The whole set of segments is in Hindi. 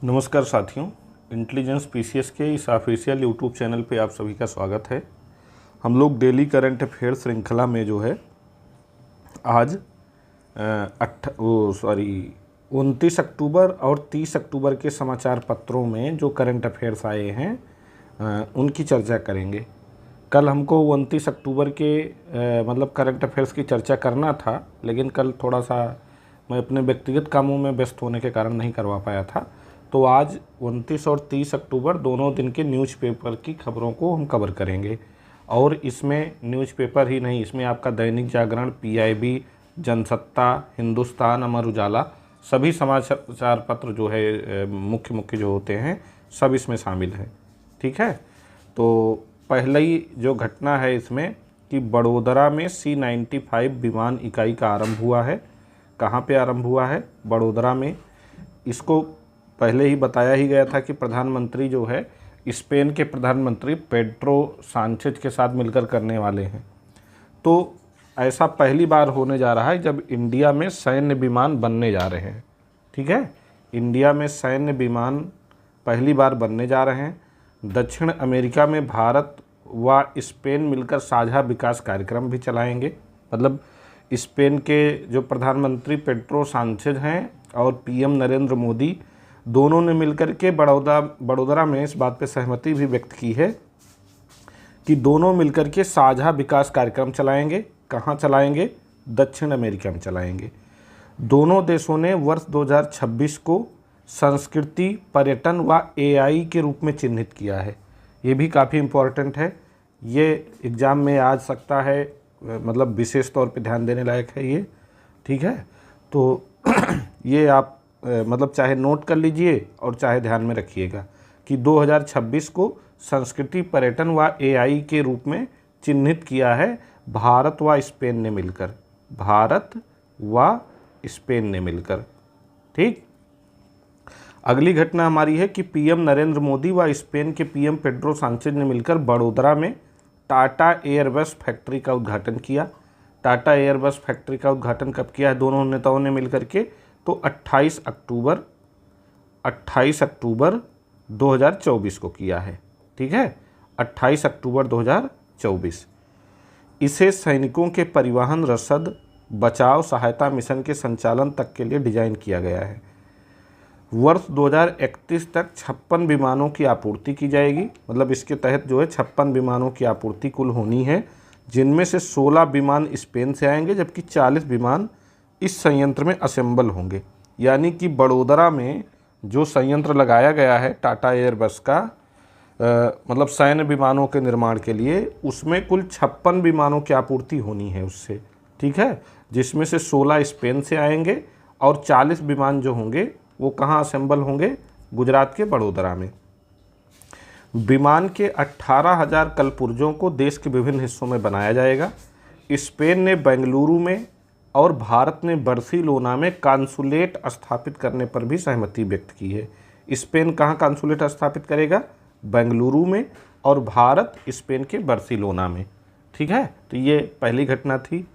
नमस्कार साथियों, इंटेलिजेंस पीसीएस के इस ऑफिशियल यूट्यूब चैनल पे आप सभी का स्वागत है। हम लोग डेली करंट अफेयर श्रृंखला में जो है आज 29 अक्टूबर और 30 अक्टूबर के समाचार पत्रों में जो करंट अफेयर्स आए हैं उनकी चर्चा करेंगे। कल हमको 29 अक्टूबर के मतलब करंट अफेयर्स की चर्चा करना था, लेकिन कल थोड़ा सा मैं अपने व्यक्तिगत कामों में व्यस्त होने के कारण नहीं करवा पाया था। तो आज 29 और 30 अक्टूबर दोनों दिन के न्यूज़पेपर की खबरों को हम कवर करेंगे। और इसमें न्यूज़पेपर ही नहीं, इसमें आपका दैनिक जागरण, पीआईबी, जनसत्ता, हिंदुस्तान, अमर उजाला, सभी समाचार पत्र जो है मुख्य जो होते हैं सब इसमें शामिल हैं। ठीक है, तो पहले ही जो घटना है इसमें कि बड़ोदरा में C-95 विमान इकाई का आरंभ हुआ है। कहाँ पे आरंभ हुआ है? बड़ोदरा में। इसको पहले ही बताया ही गया था कि प्रधानमंत्री जो है स्पेन के प्रधानमंत्री पेड्रो सांचेज के साथ मिलकर करने वाले हैं। तो ऐसा पहली बार होने जा रहा है जब इंडिया में सैन्य विमान बनने जा रहे हैं। ठीक है, इंडिया में सैन्य विमान पहली बार बनने जा रहे हैं। दक्षिण अमेरिका में भारत व स्पेन मिलकर साझा विकास कार्यक्रम भी चलाएंगे। मतलब स्पेन के जो प्रधानमंत्री पेड्रो सांचेज हैं और पीएम नरेंद्र मोदी दोनों ने मिलकर के बड़ोदरा में इस बात पे सहमति भी व्यक्त की है कि दोनों मिलकर के साझा विकास कार्यक्रम चलाएंगे। कहाँ चलाएंगे? दक्षिण अमेरिका में चलाएंगे। दोनों देशों ने वर्ष 2026 को संस्कृति, पर्यटन व एआई के रूप में चिन्हित किया है। ये भी काफ़ी इम्पोर्टेंट है, ये एग्ज़ाम में आ सकता है, मतलब विशेष तौर पे ध्यान देने लायक है ये। ठीक है, तो ये आप मतलब चाहे नोट कर लीजिए और चाहे ध्यान में रखिएगा कि 2026 को संस्कृति, पर्यटन व एआई के रूप में चिन्हित किया है भारत व स्पेन ने मिलकर। भारत व स्पेन ने मिलकर। ठीक, अगली घटना हमारी है कि पीएम नरेंद्र मोदी व स्पेन के पीएम पेड्रो सांचेज ने मिलकर बड़ोदरा में टाटा एयरबस फैक्ट्री का उद्घाटन किया। टाटा एयरबस फैक्ट्री का उद्घाटन कब किया है दोनों नेताओं ने मिलकर के? तो 28 अक्टूबर 2024 को किया है। ठीक है, 28 अक्टूबर 2024। इसे सैनिकों के परिवहन, रसद, बचाव, सहायता मिशन के संचालन तक के लिए डिजाइन किया गया है। वर्ष 2031 तक 56 विमानों की आपूर्ति की जाएगी। मतलब इसके तहत जो है 56 विमानों की आपूर्ति कुल होनी है, जिनमें से 16 विमान स्पेन से आएंगे, जबकि 40 विमान इस संयंत्र में असेंबल होंगे। यानी कि बड़ोदरा में जो संयंत्र लगाया गया है टाटा एयरबस का मतलब सैन्य विमानों के निर्माण के लिए, उसमें कुल 56 विमानों की आपूर्ति होनी है उससे। ठीक है, जिसमें से 16 स्पेन से आएंगे और 40 विमान जो होंगे वो कहाँ असेंबल होंगे? गुजरात के बड़ोदरा में। विमान के 18,000 कलपुर्जों को देश के विभिन्न हिस्सों में बनाया जाएगा। स्पेन ने बेंगलुरु में और भारत ने बार्सिलोना में कॉन्सुलेट स्थापित करने पर भी सहमति व्यक्त की है। स्पेन कहाँ कॉन्सुलेट स्थापित करेगा? बेंगलुरु में, और भारत स्पेन के बार्सिलोना में। ठीक है, तो ये पहली घटना थी।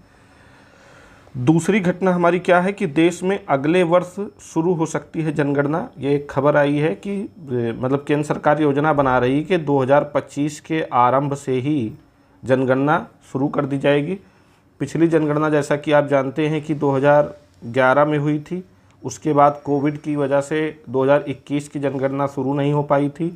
दूसरी घटना हमारी क्या है कि देश में अगले वर्ष शुरू हो सकती है जनगणना। ये एक खबर आई है कि मतलब केंद्र सरकार योजना बना रही है कि 2025 के आरंभ से ही जनगणना शुरू कर दी जाएगी। पिछली जनगणना जैसा कि आप जानते हैं कि 2011 में हुई थी, उसके बाद कोविड की वजह से 2021 की जनगणना शुरू नहीं हो पाई थी।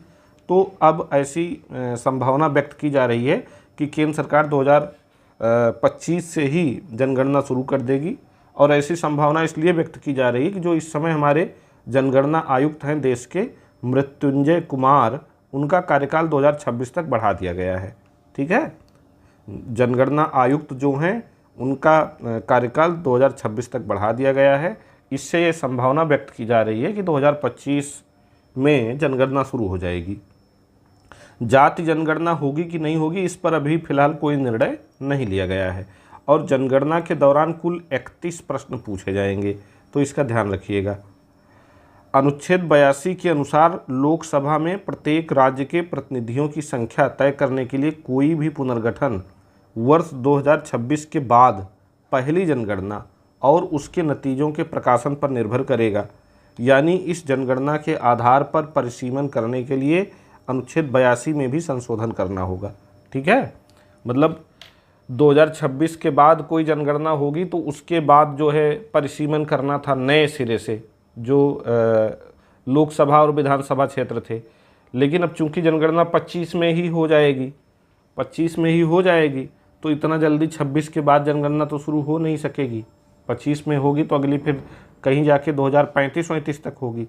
तो अब ऐसी संभावना व्यक्त की जा रही है कि केंद्र सरकार 2025 से ही जनगणना शुरू कर देगी। और ऐसी संभावना इसलिए व्यक्त की जा रही है कि जो इस समय हमारे जनगणना आयुक्त हैं देश के, मृत्युंजय कुमार, उनका कार्यकाल 2026 तक बढ़ा दिया गया है। ठीक है, जनगणना आयुक्त जो हैं उनका कार्यकाल 2026 तक बढ़ा दिया गया है। इससे ये संभावना व्यक्त की जा रही है कि 2025 में जनगणना शुरू हो जाएगी। जाति जनगणना होगी कि नहीं होगी, इस पर अभी फिलहाल कोई निर्णय नहीं लिया गया है। और जनगणना के दौरान कुल 31 प्रश्न पूछे जाएंगे, तो इसका ध्यान रखिएगा। अनुच्छेद 82 के अनुसार लोकसभा में प्रत्येक राज्य के प्रतिनिधियों की संख्या तय करने के लिए कोई भी पुनर्गठन वर्ष 2026 के बाद पहली जनगणना और उसके नतीजों के प्रकाशन पर निर्भर करेगा। यानी इस जनगणना के आधार पर परिसीमन करने के लिए अनुच्छेद 82 में भी संशोधन करना होगा। ठीक है, मतलब 2026 के बाद कोई जनगणना होगी तो उसके बाद जो है परिसीमन करना था नए सिरे से, जो लोकसभा और विधानसभा क्षेत्र थे। लेकिन अब चूंकि जनगणना 25 में ही हो जाएगी, 25 में ही हो जाएगी, तो इतना जल्दी 26 के बाद जनगणना तो शुरू हो नहीं सकेगी। 25 में होगी तो अगली फिर कहीं जाके 2035-39 तक होगी।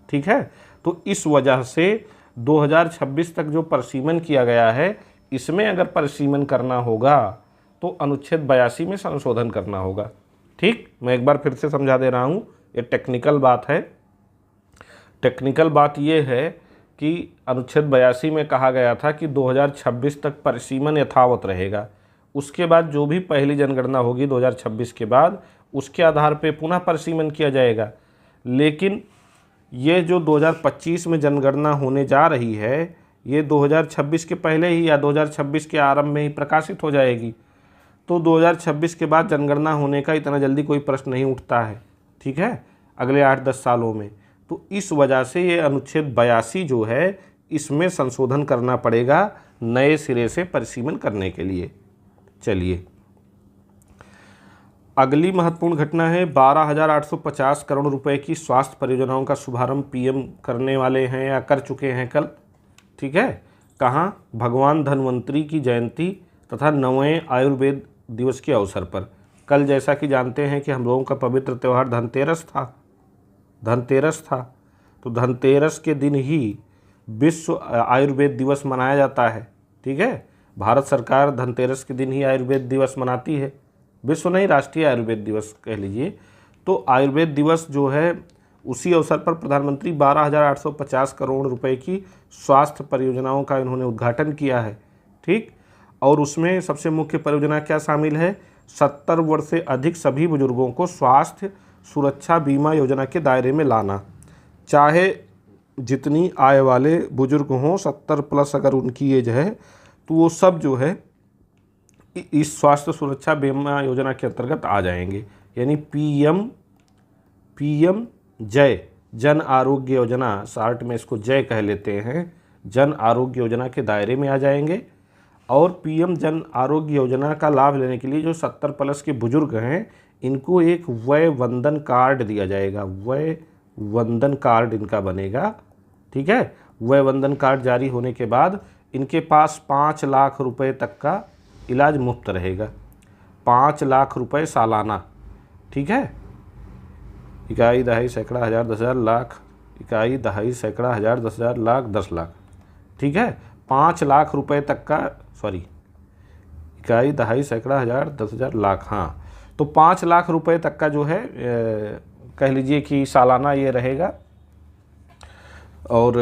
ठीक है, तो इस वजह से 2026 तक जो परिसीमन किया गया है, इसमें अगर परिसीमन करना होगा तो अनुच्छेद 82 में संशोधन करना होगा। ठीक, मैं एक बार फिर से समझा दे रहा हूँ, ये टेक्निकल बात है। टेक्निकल बात ये है कि अनुच्छेद 82 में कहा गया था कि 2026 तक परिसीमन यथावत रहेगा। उसके बाद जो भी पहली जनगणना होगी 2026 के बाद, उसके आधार पे पुनः परिसीमन किया जाएगा। लेकिन ये जो 2025 में जनगणना होने जा रही है, ये 2026 के पहले ही या 2026 के आरंभ में ही प्रकाशित हो जाएगी। तो 2026 के बाद जनगणना होने का इतना जल्दी कोई प्रश्न नहीं उठता है। ठीक है, अगले 8-10 सालों में। तो इस वजह से ये अनुच्छेद 82 जो है, इसमें संशोधन करना पड़ेगा नए सिरे से परिसीमन करने के लिए। चलिए, अगली महत्वपूर्ण घटना है 12,850 करोड़ रुपए की स्वास्थ्य परियोजनाओं का शुभारंभ पीएम करने वाले हैं या कर चुके हैं कल। ठीक है, कहाँ? भगवान धन्वंतरी की जयंती तथा 9वें आयुर्वेद दिवस के अवसर पर। कल जैसा कि जानते हैं कि हम लोगों का पवित्र त्यौहार धनतेरस था। तो धनतेरस के दिन ही विश्व आयुर्वेद दिवस मनाया जाता है। ठीक है, भारत सरकार धनतेरस के दिन ही आयुर्वेद दिवस मनाती है, विश्व नहीं, राष्ट्रीय आयुर्वेद दिवस कह लीजिए। तो आयुर्वेद दिवस जो है, उसी अवसर पर प्रधानमंत्री 12,850 करोड़ रुपए की स्वास्थ्य परियोजनाओं का इन्होंने उद्घाटन किया है। ठीक, और उसमें सबसे मुख्य परियोजना क्या शामिल है? 70 वर्ष से अधिक सभी बुजुर्गों को स्वास्थ्य सुरक्षा बीमा योजना के दायरे में लाना। चाहे जितनी आय वाले बुजुर्ग हों, 70 प्लस अगर उनकी एज है, तो वो सब जो है इस स्वास्थ्य सुरक्षा बीमा योजना के अंतर्गत आ जाएंगे। यानी पीएम जय, जन आरोग्य योजना, शार्ट में इसको जय कह लेते हैं, जन आरोग्य योजना के दायरे में आ जाएंगे। और पीएम जन आरोग्य योजना का लाभ लेने के लिए जो 70 प्लस के बुजुर्ग हैं, इनको एक वय वंदन कार्ड दिया जाएगा। वय वंदन कार्ड इनका बनेगा। ठीक है, वय वंदन कार्ड जारी होने के बाद इनके पास 5 लाख रुपए तक का इलाज मुफ्त रहेगा। 5 लाख रुपए सालाना। ठीक है, इकाई, दहाई, सैकड़ा, हज़ार, 10,000, लाख, इकाई, दहाई, सैकड़ा, हज़ार, 10,000, लाख, 10 लाख। ठीक है, 5 लाख रुपए तक का, इकाई, दहाई, सैकड़ा, हज़ार, 10,000, लाख, हाँ, तो 5 लाख रुपए तक का जो है कह लीजिए कि सालाना ये रहेगा। और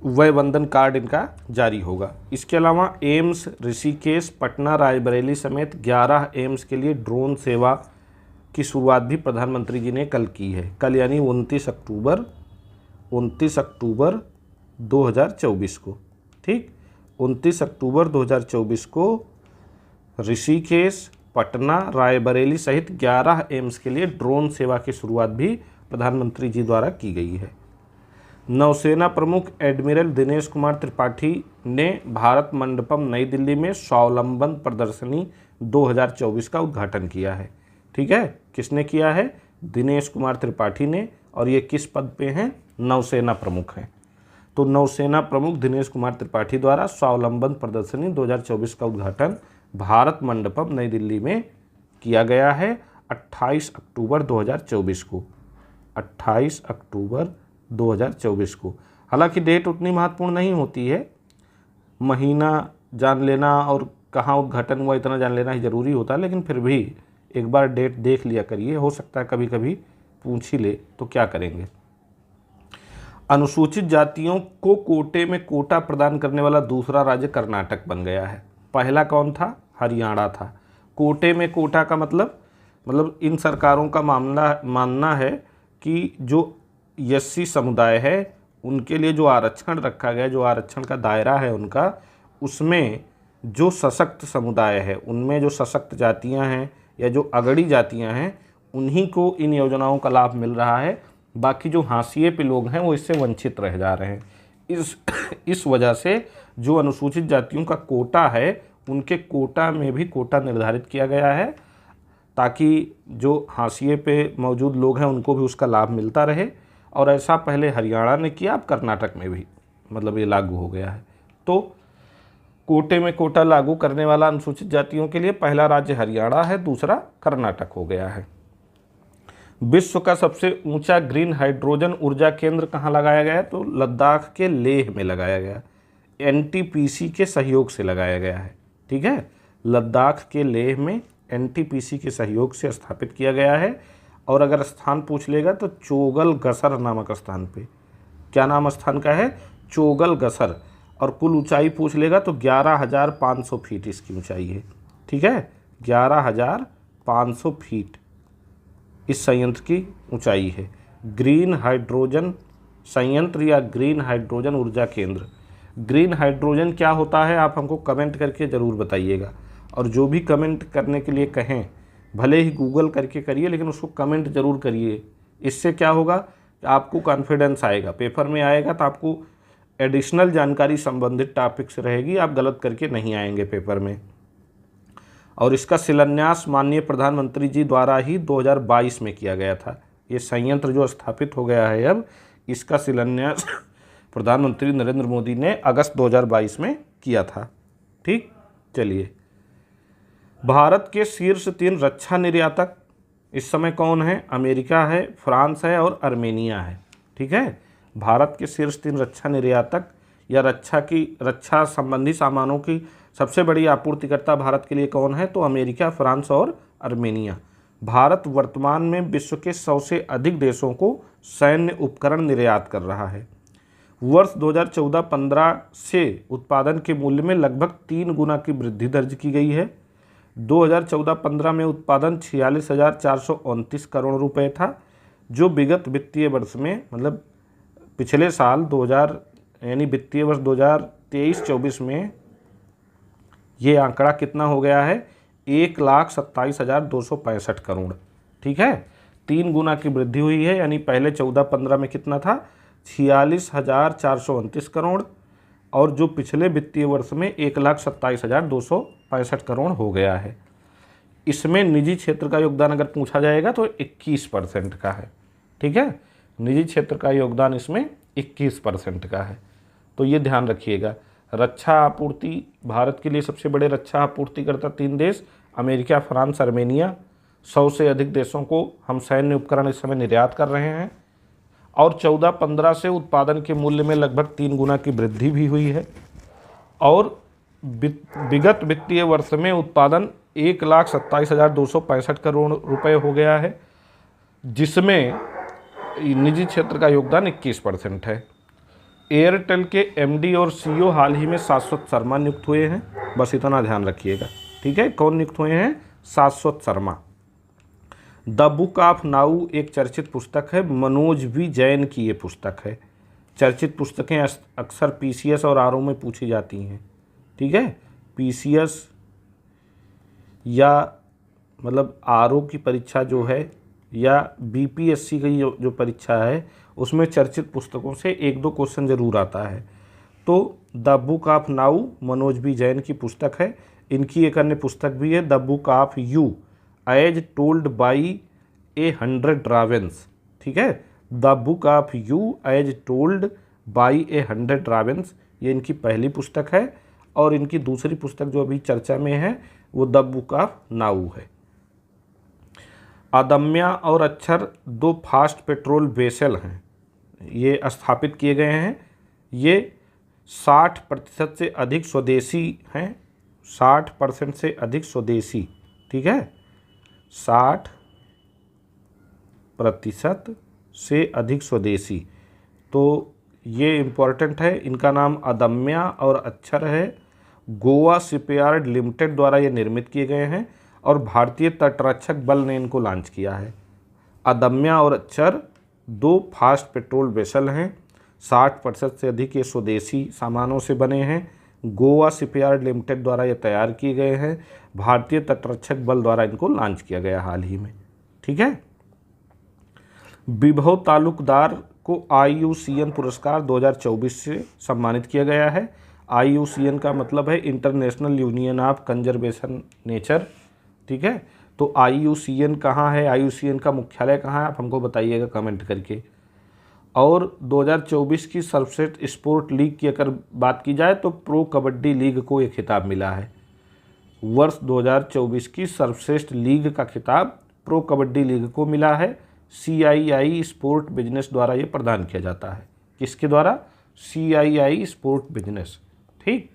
वय वंदन कार्ड इनका जारी होगा। इसके अलावा एम्स ऋषिकेश, पटना, रायबरेली समेत 11 एम्स के लिए ड्रोन सेवा की शुरुआत भी प्रधानमंत्री जी ने कल की है। कल यानी 29 अक्टूबर 2024 को। ठीक, 29 अक्टूबर 2024 को ऋषिकेश, पटना, रायबरेली सहित 11 एम्स के लिए ड्रोन सेवा की शुरुआत भी प्रधानमंत्री जी द्वारा की गई है। नौसेना प्रमुख एडमिरल दिनेश कुमार त्रिपाठी ने भारत मंडपम नई दिल्ली में स्वावलंबन प्रदर्शनी 2024 का उद्घाटन किया है। ठीक है, किसने किया है? दिनेश कुमार त्रिपाठी ने। और ये किस पद पे हैं? नौसेना प्रमुख हैं। तो नौसेना प्रमुख दिनेश कुमार त्रिपाठी द्वारा स्वावलंबन प्रदर्शनी 2024 का उद्घाटन भारत मंडपम नई दिल्ली में किया गया है 28 अक्टूबर 2024 को। 28 अक्टूबर 2024 को। हालांकि डेट उतनी महत्वपूर्ण नहीं होती है, महीना जान लेना और कहाँ उद्घाटन हुआ इतना जान लेना ही ज़रूरी होता है, लेकिन फिर भी एक बार डेट देख लिया करिए, हो सकता है कभी कभी पूछ ही ले तो क्या करेंगे। अनुसूचित जातियों को कोटे में कोटा प्रदान करने वाला दूसरा राज्य कर्नाटक बन गया है। पहला कौन था? हरियाणा था। कोटे में कोटा का मतलब इन सरकारों का मानना है कि जो एससी समुदाय है उनके लिए जो आरक्षण रखा गया, जो आरक्षण का दायरा है उनका, उसमें जो सशक्त समुदाय है, उनमें जो सशक्त जातियां हैं या जो अगड़ी जातियां हैं, उन्हीं को इन योजनाओं का लाभ मिल रहा है। बाकी जो हाशिए पे लोग हैं वो इससे वंचित रह जा रहे हैं। इस वजह से जो अनुसूचित जातियों का कोटा है उनके कोटा में भी कोटा निर्धारित किया गया है ताकि जो हाशिए पे मौजूद लोग हैं उनको भी उसका लाभ मिलता रहे। और ऐसा पहले हरियाणा ने किया, अब कर्नाटक में भी मतलब ये लागू हो गया है। तो कोटे में कोटा लागू करने वाला अनुसूचित जातियों के लिए पहला राज्य हरियाणा है, दूसरा कर्नाटक हो गया है। विश्व का सबसे ऊंचा ग्रीन हाइड्रोजन ऊर्जा केंद्र कहाँ लगाया गया है? तो लद्दाख के लेह में लगाया गया, एनटीपीसी के सहयोग से लगाया गया है। ठीक है, लद्दाख के लेह में एनटीपीसी के सहयोग से स्थापित किया गया है। और अगर स्थान पूछ लेगा तो चोगल गसर नामक स्थान पे। क्या नाम स्थान का है? चोगल गसर। और कुल ऊंचाई पूछ लेगा तो 11,500 फीट इसकी ऊंचाई है। ठीक है, 11,500 फीट इस संयंत्र की ऊंचाई है। ग्रीन हाइड्रोजन संयंत्र या ग्रीन हाइड्रोजन ऊर्जा केंद्र। ग्रीन हाइड्रोजन क्या होता है आप हमको कमेंट करके ज़रूर बताइएगा। और जो भी कमेंट करने के लिए कहें, भले ही गूगल करके करिए लेकिन उसको कमेंट ज़रूर करिए। इससे क्या होगा, आपको कॉन्फिडेंस आएगा, पेपर में आएगा तो आपको एडिशनल जानकारी संबंधित टॉपिक से रहेगी, आप गलत करके नहीं आएंगे पेपर में। और इसका शिलान्यास माननीय प्रधानमंत्री जी द्वारा ही 2022 में किया गया था। ये संयंत्र जो स्थापित हो गया है अब, इसका शिलान्यास प्रधानमंत्री नरेंद्र मोदी ने अगस्त 2022 में किया था। ठीक, चलिए, भारत के शीर्ष 3 रक्षा निर्यातक इस समय कौन है? अमेरिका है, फ्रांस है और आर्मेनिया है। ठीक है, भारत के शीर्ष 3 रक्षा निर्यातक या रक्षा संबंधी सामानों की सबसे बड़ी आपूर्तिकर्ता भारत के लिए कौन है? तो अमेरिका, फ्रांस और आर्मेनिया। भारत वर्तमान में विश्व के 100 से अधिक देशों को सैन्य उपकरण निर्यात कर रहा है। वर्ष 2014-15 से उत्पादन के मूल्य में लगभग 3 गुना की वृद्धि दर्ज की गई है। 2014-15 में उत्पादन 46,429 करोड़ रुपए था, जो विगत वित्तीय वर्ष में मतलब पिछले साल 2000 यानी वित्तीय वर्ष 2023-24 में ये आंकड़ा कितना हो गया है? 1,27,265 करोड़। ठीक है, 3 गुना की वृद्धि हुई है। यानी पहले 14-15 में कितना था? 46,429 करोड़, और जो पिछले वित्तीय वर्ष में 1,27,265 करोड़ हो गया है। इसमें निजी क्षेत्र का योगदान अगर पूछा जाएगा तो 21% का है। ठीक है, निजी क्षेत्र का योगदान इसमें 21% का है। तो ये ध्यान रखिएगा। रक्षा आपूर्ति, भारत के लिए सबसे बड़े रक्षा आपूर्तिकर्ता 3 देश अमेरिका, फ्रांस, आर्मेनिया। 100 से अधिक देशों को हम सैन्य उपकरण इस समय निर्यात कर रहे हैं। और 14-15 से उत्पादन के मूल्य में लगभग 3 गुना की वृद्धि भी हुई है। और विगत वित्तीय वर्ष में उत्पादन 1,27,265 करोड़ रुपए हो गया है, जिसमें निजी क्षेत्र का योगदान 21% है। एयरटेल के एमडी और सीईओ हाल ही में शाश्वत शर्मा नियुक्त हुए हैं। बस इतना ध्यान रखिएगा। ठीक है, कौन नियुक्त हुए हैं? शाश्वत Sharma. The book of now एक चर्चित पुस्तक है, मनोज वी जैन की ये पुस्तक है। चर्चित पुस्तकें अक्सर पीसीएस और आरओ में पूछी जाती हैं। ठीक है, पीसीएस या मतलब आरओ की परीक्षा जो है या बीपीएससी की जो परीक्षा है उसमें चर्चित पुस्तकों से 1-2 क्वेश्चन जरूर आता है। तो the book of now Manoj V Jain की पुस्तक है। इनकी एक अन्य पुस्तक भी है, the book of you as told by a 100 ravens. ठीक है, the book of you as told by a 100 ravens, ये इनकी पहली पुस्तक है। और इनकी दूसरी पुस्तक जो अभी चर्चा में है वो द बुक ऑफ नाउ है। अदम्या और अक्षर 2 फास्ट पेट्रोल वेसल हैं, ये स्थापित किए गए हैं। ये 60% से अधिक स्वदेशी हैं, 60% से अधिक स्वदेशी। ठीक है, 60% से अधिक स्वदेशी। तो ये इम्पोर्टेंट है। इनका नाम अदम्या और अक्षर है। गोवा शिपयार्ड लिमिटेड द्वारा ये निर्मित किए गए हैं और भारतीय तटरक्षक बल ने इनको लॉन्च किया है। अदम्या और अक्षर 2 फास्ट पेट्रोल वेसल हैं। 60% से अधिक ये स्वदेशी सामानों से बने हैं। गोवा शिपयार्ड लिमिटेड द्वारा ये तैयार किए गए हैं। भारतीय तटरक्षक बल द्वारा इनको लॉन्च किया गया हाल ही में। ठीक है, विभव तालुकदार को IUCN पुरस्कार 2024 से सम्मानित किया गया है। IUCN का मतलब है international union of conservation nature, ठीक है। तो IUCN कहाँ है, IUCN का मुख्यालय कहाँ है, आप हमको बताइएगा कमेंट करके। और 2024 की सर्वश्रेष्ठ स्पोर्ट लीग की अगर बात की जाए तो प्रो कबड्डी लीग को ये खिताब मिला है। वर्ष 2024 की सर्वश्रेष्ठ लीग का खिताब प्रो कबड्डी लीग को मिला है। CII स्पोर्ट बिजनेस द्वारा ये प्रदान किया जाता है। किसके द्वारा? CII स्पोर्ट बिजनेस, ठीक।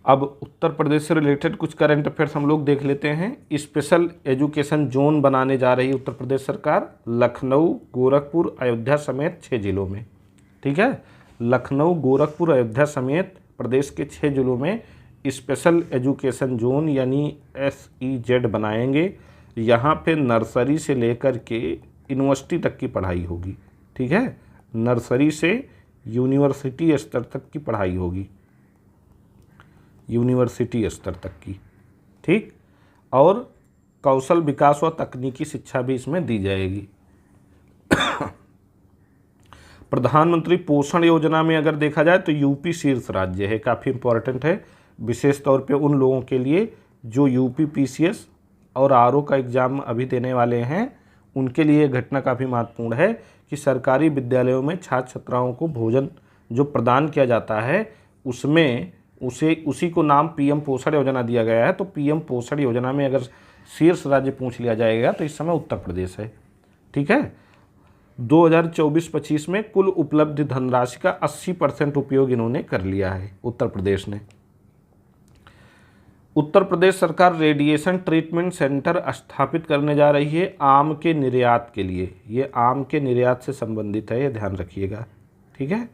अब उत्तर प्रदेश से रिलेटेड कुछ करंट अफेयर्स हम लोग देख लेते हैं। स्पेशल एजुकेशन जोन बनाने जा रही है उत्तर प्रदेश सरकार लखनऊ, गोरखपुर, अयोध्या समेत 6 जिलों में, ठीक है। लखनऊ, गोरखपुर, अयोध्या समेत प्रदेश के 6 जिलों में स्पेशल एजुकेशन जोन यानी SEZ बनाएंगे। यहाँ पे नर्सरी से लेकर के यूनिवर्सिटी तक की पढ़ाई होगी, ठीक है। नर्सरी से यूनिवर्सिटी स्तर तक की पढ़ाई होगी, यूनिवर्सिटी स्तर तक की, ठीक। और कौशल विकास व तकनीकी शिक्षा भी इसमें दी जाएगी। प्रधानमंत्री पोषण योजना में अगर देखा जाए तो यूपी शीर्ष राज्य है, काफ़ी इंपॉर्टेंट है, विशेष तौर पे उन लोगों के लिए जो यूपी PCS और RO का एग्ज़ाम अभी देने वाले हैं, उनके लिए घटना काफ़ी महत्वपूर्ण है कि सरकारी विद्यालयों में छात्र छात्राओं को भोजन जो प्रदान किया जाता है उसमें उसी को नाम PM पोषण योजना दिया गया है। तो PM पोषण योजना में अगर शीर्ष राज्य पूछ लिया जाएगा तो इस समय उत्तर प्रदेश है, ठीक है। 2024-25 में कुल उपलब्ध धनराशि का 80% उपयोग इन्होंने कर लिया है उत्तर प्रदेश ने। उत्तर प्रदेश सरकार रेडिएशन ट्रीटमेंट सेंटर स्थापित करने जा रही है आम के निर्यात के लिए। ये आम के निर्यात से संबंधित है, ये ध्यान रखिएगा, ठीक है।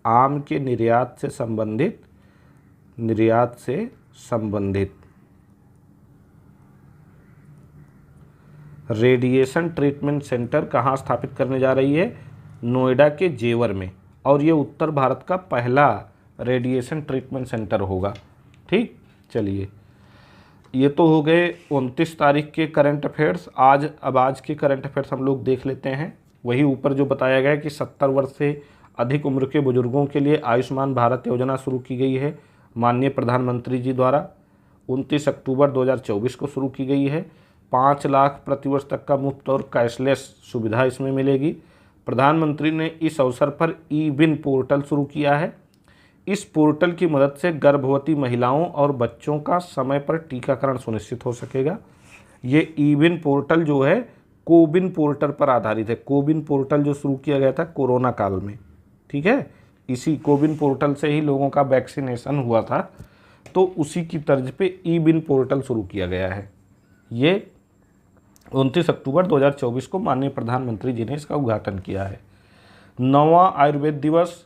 आम के निर्यात से संबंधित रेडिएशन ट्रीटमेंट सेंटर कहाँ स्थापित करने जा रही है? नोएडा के जेवर में। और ये उत्तर भारत का पहला रेडिएशन ट्रीटमेंट सेंटर होगा, ठीक। चलिए, ये तो हो गए 29 तारीख के करंट अफेयर्स। आज के करंट अफेयर्स हम लोग देख लेते हैं। वही ऊपर जो बताया गया है कि 70 वर्ष से अधिक उम्र के बुजुर्गों के लिए आयुष्मान भारत योजना शुरू की गई है माननीय प्रधानमंत्री जी द्वारा। 29 अक्टूबर 2024 को शुरू की गई है। 5 लाख प्रतिवर्ष तक का मुफ्त और कैशलेस सुविधा इसमें मिलेगी। प्रधानमंत्री ने इस अवसर पर ई-विन पोर्टल शुरू किया है। इस पोर्टल की मदद से गर्भवती महिलाओं और बच्चों का समय पर टीकाकरण सुनिश्चित हो सकेगा। ये ई-विन पोर्टल जो है कोविन पोर्टल पर आधारित है। कोविन पोर्टल जो शुरू किया गया था कोरोना काल में, ठीक है, इसी कोविन पोर्टल से ही लोगों का वैक्सीनेशन हुआ था, तो उसी की तर्ज पे ई-विन पोर्टल शुरू किया गया है। ये 29 अक्टूबर 2024 को माननीय प्रधानमंत्री जी ने इसका उद्घाटन किया है। 9वां आयुर्वेद दिवस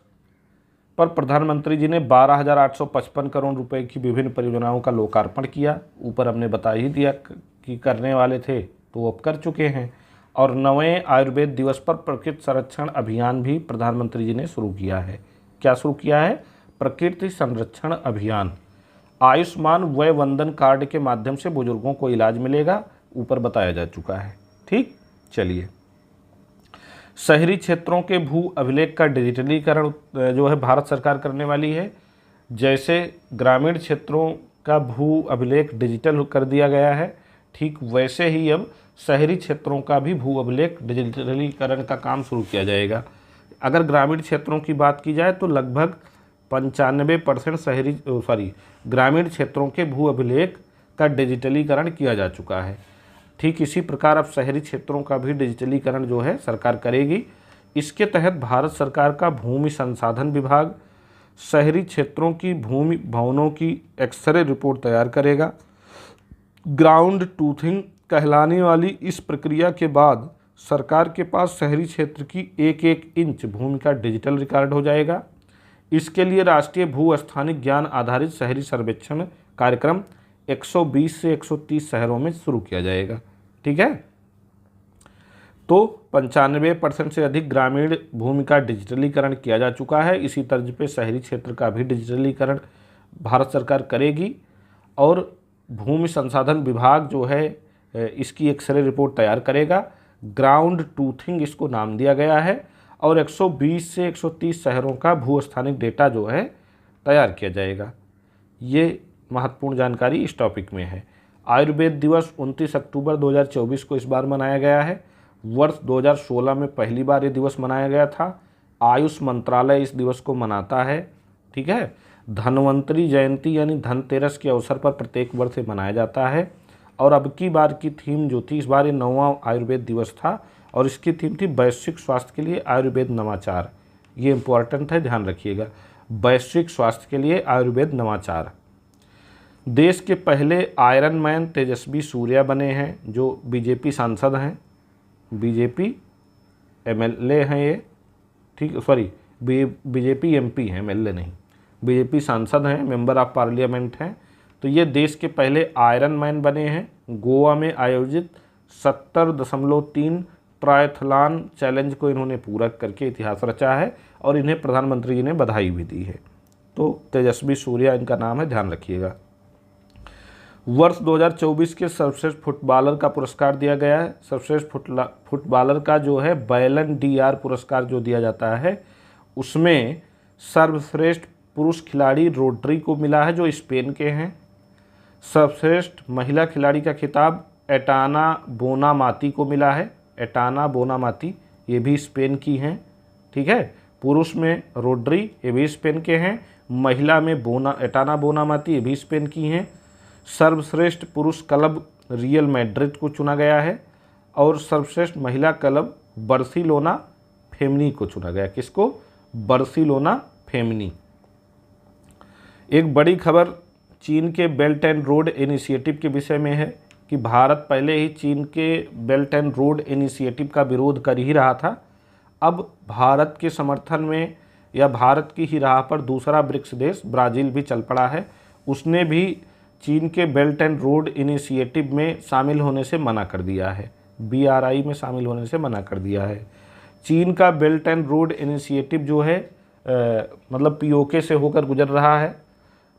पर प्रधानमंत्री जी ने 12,855 करोड़ रुपए की विभिन्न परियोजनाओं का लोकार्पण किया। ऊपर हमने बता ही दिया कि करने वाले थे तो वो अब कर चुके हैं। और 9वें आयुर्वेद दिवस पर प्रकृति संरक्षण अभियान भी प्रधानमंत्री जी ने शुरू किया है। क्या शुरू किया है? प्रकृति संरक्षण अभियान। आयुष्मान वय वंदन कार्ड के माध्यम से बुजुर्गों को इलाज मिलेगा, ऊपर बताया जा चुका है, ठीक। चलिए, शहरी क्षेत्रों के भू अभिलेख का डिजिटलीकरण जो है भारत सरकार करने वाली है। जैसे ग्रामीण क्षेत्रों का भू अभिलेख डिजिटल कर दिया गया है, ठीक वैसे ही अब शहरी क्षेत्रों का भी भू अभिलेख डिजिटलीकरण का काम शुरू किया जाएगा। अगर ग्रामीण क्षेत्रों की बात की जाए तो लगभग 95% ग्रामीण क्षेत्रों के भू अभिलेख का डिजिटलीकरण किया जा चुका है। ठीक इसी प्रकार अब शहरी क्षेत्रों का भी डिजिटलीकरण जो है सरकार करेगी। इसके तहत भारत सरकार का भूमि संसाधन विभाग शहरी क्षेत्रों की भूमि भवनों की एक्सरे रिपोर्ट तैयार करेगा। ग्राउंड ट्रूथिंग कहलाने वाली इस प्रक्रिया के बाद सरकार के पास शहरी क्षेत्र की 1-1 इंच भूमि का डिजिटल रिकॉर्ड हो जाएगा। इसके लिए राष्ट्रीय भू स्थानिक ज्ञान आधारित शहरी सर्वेक्षण कार्यक्रम 120 से 130 शहरों में शुरू किया जाएगा, ठीक है। तो 95% से अधिक ग्रामीण भूमि का डिजिटलीकरण किया जा चुका है। इसी तर्ज पे शहरी क्षेत्र का भी डिजिटलीकरण भारत सरकार करेगी। और भूमि संसाधन विभाग जो है इसकी एक्सरे रिपोर्ट तैयार करेगा। ग्राउंड ट्रूथिंग इसको नाम दिया गया है, और 120 से 130 शहरों का भूस्थानिक डेटा जो है तैयार किया जाएगा। ये महत्वपूर्ण जानकारी इस टॉपिक में है। आयुर्वेद दिवस 29 अक्टूबर 2024 को इस बार मनाया गया है। वर्ष 2016 में पहली बार ये दिवस मनाया गया था। आयुष मंत्रालय इस दिवस को मनाता है। ठीक है। धन्वंतरी जयंती यानी धनतेरस के अवसर पर प्रत्येक वर्ष से मनाया जाता है। और अब की बार की थीम जो थी, इस बार ये 9वां आयुर्वेद दिवस था और इसकी थीम थी वैश्विक स्वास्थ्य के लिए आयुर्वेद नवाचार। ये इम्पोर्टेंट है, ध्यान रखिएगा, वैश्विक स्वास्थ्य के लिए आयुर्वेद नवाचार। देश के पहले आयरन मैन तेजस्वी सूर्या बने हैं, जो बीजेपी सांसद हैं, बीजेपी एमएलए हैं ये, ठीक, सॉरी बीजेपी एमपी हैं, एमएलए नहीं, बीजेपी सांसद हैं, मेंबर ऑफ पार्लियामेंट हैं। तो ये देश के पहले आयरन मैन बने हैं। गोवा में आयोजित 70.3 ट्रायथलॉन चैलेंज को इन्होंने पूरा करके इतिहास रचा है और इन्हें प्रधानमंत्री जी ने बधाई भी दी है। तो तेजस्वी सूर्या इनका नाम है, ध्यान रखिएगा। वर्ष 2024 के सर्वश्रेष्ठ फुटबॉलर का पुरस्कार दिया गया है। सर्वश्रेष्ठ फुटबॉलर का जो है बैलन डीआर पुरस्कार जो दिया जाता है, उसमें सर्वश्रेष्ठ पुरुष खिलाड़ी रोड्री को मिला है, जो स्पेन के हैं। सर्वश्रेष्ठ महिला खिलाड़ी का खिताब एटाना बोनामाती को मिला है। एटाना बोनामाती ये भी स्पेन की हैं। ठीक है। पुरुष में रोड्री, ये भी स्पेन के हैं। महिला में एटाना बोनामाती, ये भी स्पेन की हैं। सर्वश्रेष्ठ पुरुष क्लब रियल मैड्रिड को चुना गया है और सर्वश्रेष्ठ महिला क्लब बार्सिलोना फेमिनी को चुना गया। किसको? बार्सिलोना फेमिनी। एक बड़ी खबर चीन के बेल्ट एंड रोड इनिशिएटिव के विषय में है कि भारत पहले ही चीन के बेल्ट एंड रोड इनिशिएटिव का विरोध कर ही रहा था। अब भारत के समर्थन में या भारत की ही राह पर दूसरा ब्रिक्स देश ब्राज़ील भी चल पड़ा है। उसने भी चीन के बेल्ट एंड रोड इनिशिएटिव में शामिल होने से मना कर दिया है। BRI में शामिल होने से मना कर दिया है। चीन का बेल्ट एंड रोड इनिशिएटिव जो है मतलब POK से होकर गुजर रहा है,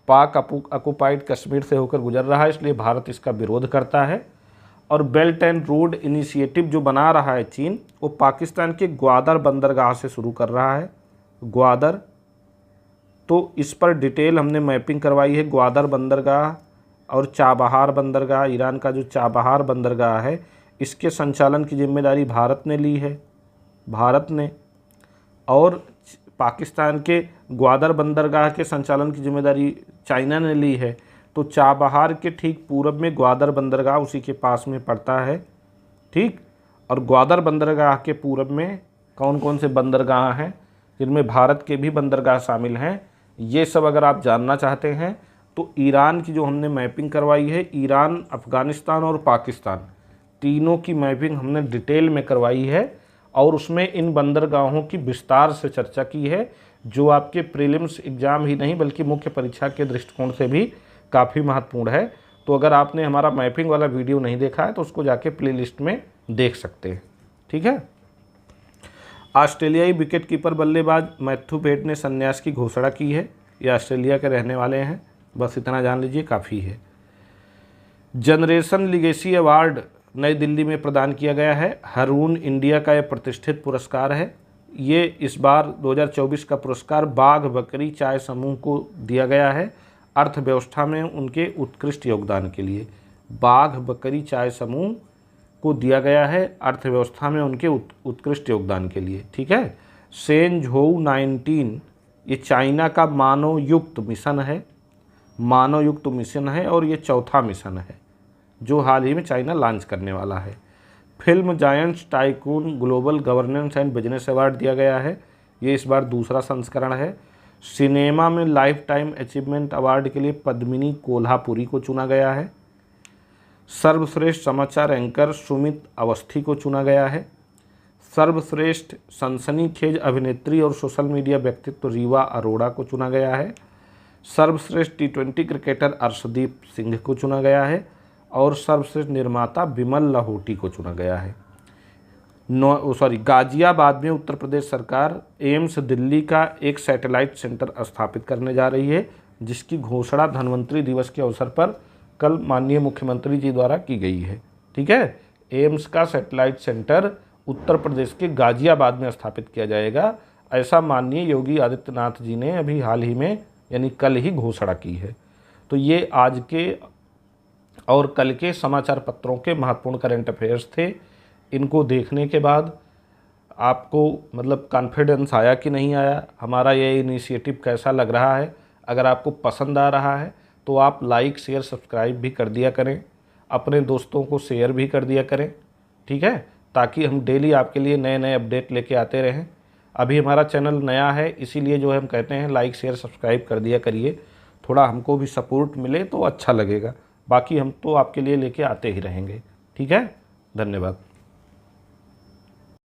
पाक ऑक्युपाइड कश्मीर से होकर गुजर रहा है, इसलिए भारत इसका विरोध करता है। और बेल्ट एंड रोड इनिशिएटिव जो बना रहा है चीन, वो पाकिस्तान के ग्वादर बंदरगाह से शुरू कर रहा है। ग्वादर, तो इस पर डिटेल हमने मैपिंग करवाई है। ग्वादर बंदरगाह और चाबहार बंदरगाह, ईरान का जो चाबहार बंदरगाह है, इसके संचालन की जिम्मेदारी भारत ने ली है, भारत ने। और पाकिस्तान के ग्वादर बंदरगाह के संचालन की जिम्मेदारी चाइना ने ली है। तो चाबहार के ठीक पूरब में ग्वादर बंदरगाह उसी के पास में पड़ता है। ठीक। और ग्वादर बंदरगाह के पूरब में कौन कौन से बंदरगाह हैं, जिनमें भारत के भी बंदरगाह शामिल हैं, ये सब अगर आप जानना चाहते हैं तो ईरान की जो हमने मैपिंग करवाई है, ईरान, अफ़गानिस्तान और पाकिस्तान, तीनों की मैपिंग हमने डिटेल में करवाई है और उसमें इन बंदरगाहों की विस्तार से चर्चा की है, जो आपके प्रीलिम्स एग्ज़ाम ही नहीं बल्कि मुख्य परीक्षा के दृष्टिकोण से भी काफ़ी महत्वपूर्ण है। तो अगर आपने हमारा मैपिंग वाला वीडियो नहीं देखा है तो उसको जाके प्लेलिस्ट में देख सकते हैं। ठीक है। ऑस्ट्रेलियाई विकेटकीपर बल्लेबाज मैथ्यू वेड ने संन्यास की घोषणा की है। ये ऑस्ट्रेलिया के रहने वाले हैं, बस इतना जान लीजिए, काफ़ी है। जनरेशन लीगेसी अवार्ड नई दिल्ली में प्रदान किया गया है। रून इंडिया का यह प्रतिष्ठित पुरस्कार है। ये इस बार 2024 का पुरस्कार बाघ बकरी चाय समूह को दिया गया है, अर्थव्यवस्था में उनके उत्कृष्ट योगदान के लिए। बाघ बकरी चाय समूह को दिया गया है अर्थव्यवस्था में उनके उत्कृष्ट योगदान के लिए। ठीक है। सेंझोउ 19 ये चाइना का मानव युक्त मिशन है, मानव युक्त मिशन है और ये चौथा मिशन है जो हाल ही में चाइना लॉन्च करने वाला है। Film giants tycoon global governance and business award दिया गया है। ये इस बार दूसरा संस्करण है। सिनेमा में लाइफ टाइम अचीवमेंट अवार्ड के लिए पद्मिनी कोल्हापुरी को चुना गया है। सर्वश्रेष्ठ समाचार एंकर सुमित अवस्थी को चुना गया है। सर्वश्रेष्ठ सनसनीखेज अभिनेत्री और सोशल मीडिया व्यक्तित्व रीवा अरोड़ा को चुना गया है। सर्वश्रेष्ठ T20 क्रिकेटर अर्शदीप सिंह को चुना गया है और सर्वश्रेष्ठ निर्माता विमल लाहोटी को चुना गया है। गाजियाबाद में उत्तर प्रदेश सरकार एम्स दिल्ली का एक सैटेलाइट सेंटर स्थापित करने जा रही है, जिसकी घोषणा धन्वंतरी दिवस के अवसर पर कल माननीय मुख्यमंत्री जी द्वारा की गई है। ठीक है। एम्स का सैटेलाइट सेंटर उत्तर प्रदेश के गाजियाबाद में स्थापित किया जाएगा। ऐसा माननीय योगी आदित्यनाथ जी ने अभी हाल ही में यानी कल ही घोषणा की है। तो ये आज के और कल के समाचार पत्रों के महत्वपूर्ण करंट अफेयर्स थे। इनको देखने के बाद आपको मतलब कॉन्फिडेंस आया कि नहीं आया, हमारा ये इनिशिएटिव कैसा लग रहा है। अगर आपको पसंद आ रहा है तो आप लाइक शेयर सब्सक्राइब भी कर दिया करें, अपने दोस्तों को शेयर भी कर दिया करें, ठीक है, ताकि हम डेली आपके लिए नए नए अपडेट लेके आते रहें। अभी हमारा चैनल नया है, इसीलिए जो है हम कहते हैं लाइक शेयर सब्सक्राइब कर दिया करिए, थोड़ा हमको भी सपोर्ट मिले तो अच्छा लगेगा। बाकी हम तो आपके लिए लेके आते ही रहेंगे। ठीक है, धन्यवाद।